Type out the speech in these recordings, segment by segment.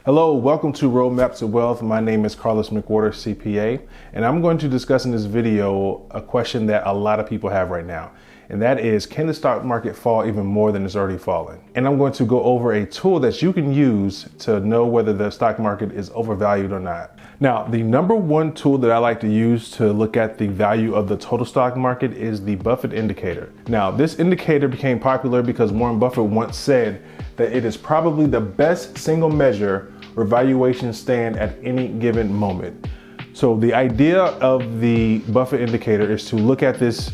Hello, welcome to Roadmaps to Wealth. My name is Carlos McWhorter, CPA, and I'm going to discuss in this video a question that a lot of people have right now. And that is, can the stock market fall even more than it's already fallen? And I'm going to go over a tool that you can use to know whether the stock market is overvalued or not. Now, the number one tool that I like to use to look at the value of the total stock market is the Buffett Indicator. Now, this indicator became popular because Warren Buffett once said that it is probably the best single measure where valuations stand at any given moment. So the idea of the Buffett Indicator is to look at this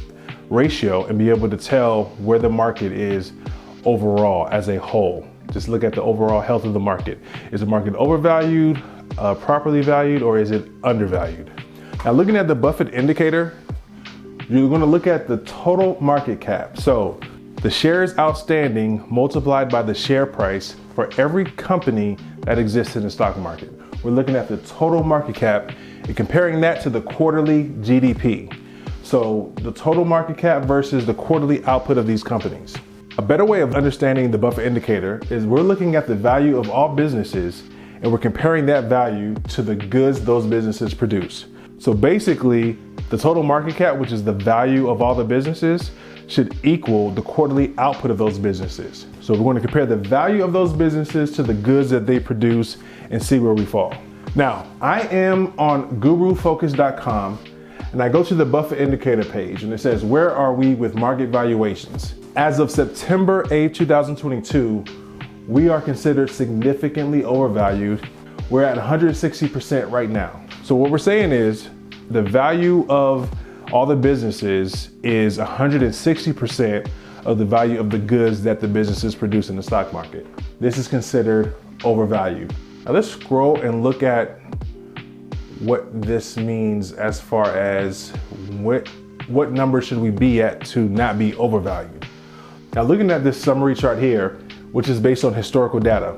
ratio and be able to tell where the market is overall as a whole. Just look at the overall health of the market. Is the market overvalued, properly valued, or is it undervalued? Now, looking at the Buffett Indicator, you're going to look at the total market cap. So the shares outstanding multiplied by the share price for every company that exists in the stock market. We're looking at the total market cap and comparing that to the quarterly GDP. So the total market cap versus the quarterly output of these companies. A better way of understanding the Buffett Indicator is we're looking at the value of all businesses and we're comparing that value to the goods those businesses produce. So basically, the total market cap, which is the value of all the businesses, should equal the quarterly output of those businesses. So we're going to compare the value of those businesses to the goods that they produce and see where we fall. Now, I am on gurufocus.com and I go to the Buffett Indicator page and it says, where are we with market valuations? As of September 8, 2022, we are considered significantly overvalued. We're at 160% right now. So what we're saying is the value of all the businesses is 160% of the value of the goods that the businesses produce in the stock market. This is considered overvalued. Now let's scroll and look at what this means as far as what number should we be at to not be overvalued. Now looking at this summary chart here, which is based on historical data,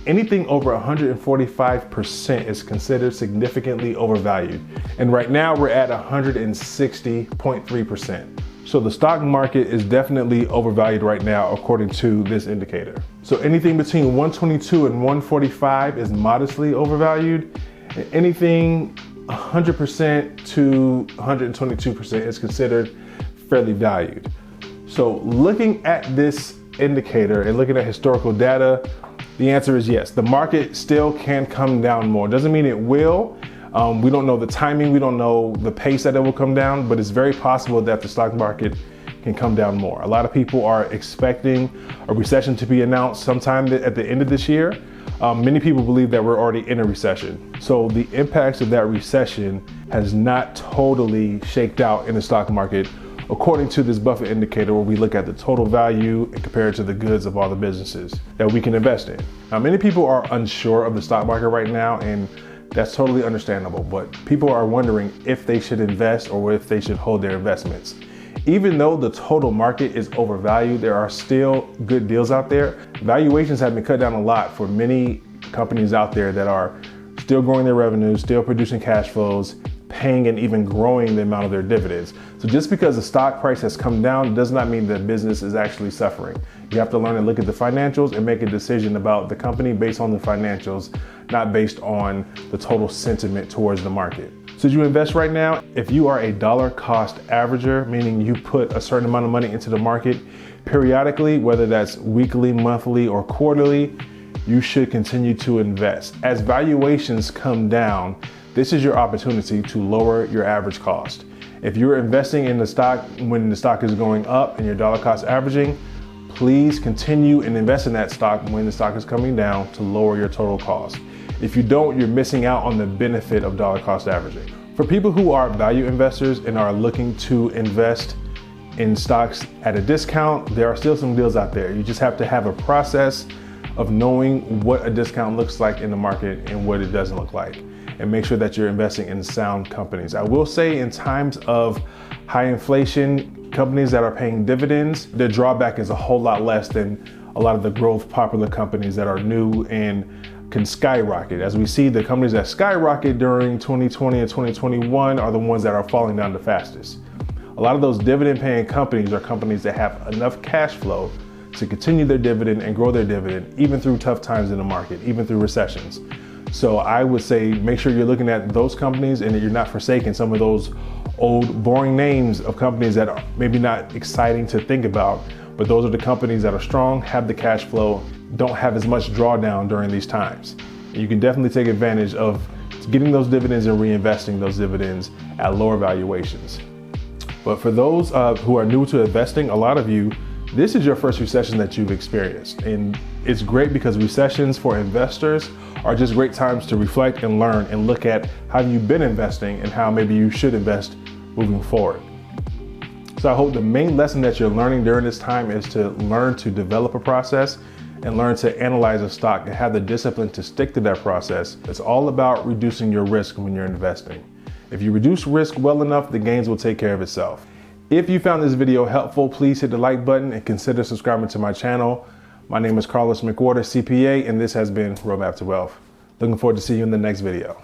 anything over 145% is considered significantly overvalued. And right now we're at 160.3%. So the stock market is definitely overvalued right now according to this indicator. So anything between 122 and 145 is modestly overvalued. And anything 100% to 122% is considered fairly valued. So looking at this indicator and looking at historical data, the answer is yes. The market still can come down more. Doesn't mean it will. We don't know the timing. We don't know the pace that it will come down, but it's very possible that the stock market can come down more. A lot of people are expecting a recession to be announced sometime at the end of this year. Many people believe that we're already in a recession. So the impacts of that recession has not totally shaked out in the stock market, according to this Buffett Indicator, where we look at the total value and compare it to the goods of all the businesses that we can invest in. Now, many people are unsure of the stock market right now, and that's totally understandable, but people are wondering if they should invest or if they should hold their investments. Even though the total market is overvalued, there are still good deals out there. Valuations have been cut down a lot for many companies out there that are still growing their revenues, still producing cash flows, paying and even growing the amount of their dividends. So just because the stock price has come down does not mean the business is actually suffering. You have to learn to look at the financials and make a decision about the company based on the financials, not based on the total sentiment towards the market. So you invest right now, if you are a dollar cost averager, meaning you put a certain amount of money into the market periodically, whether that's weekly, monthly, or quarterly, you should continue to invest. As valuations come down, this is your opportunity to lower your average cost. If you're investing in the stock when the stock is going up and you're dollar cost averaging, please continue and invest in that stock when the stock is coming down to lower your total cost. If you don't, you're missing out on the benefit of dollar cost averaging. For people who are value investors and are looking to invest in stocks at a discount, there are still some deals out there. You just have to have a process of knowing what a discount looks like in the market and what it doesn't look like, and make sure that you're investing in sound companies. I will say in times of high inflation, companies that are paying dividends, their drawback is a whole lot less than a lot of the growth popular companies that are new and can skyrocket. As we see, the companies that skyrocket during 2020 and 2021 are the ones that are falling down the fastest. A lot of those dividend paying companies are companies that have enough cash flow to continue their dividend and grow their dividend, even through tough times in the market, even through recessions. So I would say make sure you're looking at those companies and that you're not forsaking some of those old boring names of companies that are maybe not exciting to think about, but those are the companies that are strong, have the cash flow, don't have as much drawdown during these times. And you can definitely take advantage of getting those dividends and reinvesting those dividends at lower valuations. But for those who are new to investing, a lot of you, this is your first recession that you've experienced. And it's great because recessions for investors are just great times to reflect and learn and look at how you've been investing and how maybe you should invest moving forward. So I hope the main lesson that you're learning during this time is to learn to develop a process and learn to analyze a stock and have the discipline to stick to that process. It's all about reducing your risk when you're investing. If you reduce risk well enough, the gains will take care of itself. If you found this video helpful, please hit the like button and consider subscribing to my channel. My name is Carlos McWhorter, CPA, and this has been Roadmap to Wealth. Looking forward to seeing you in the next video.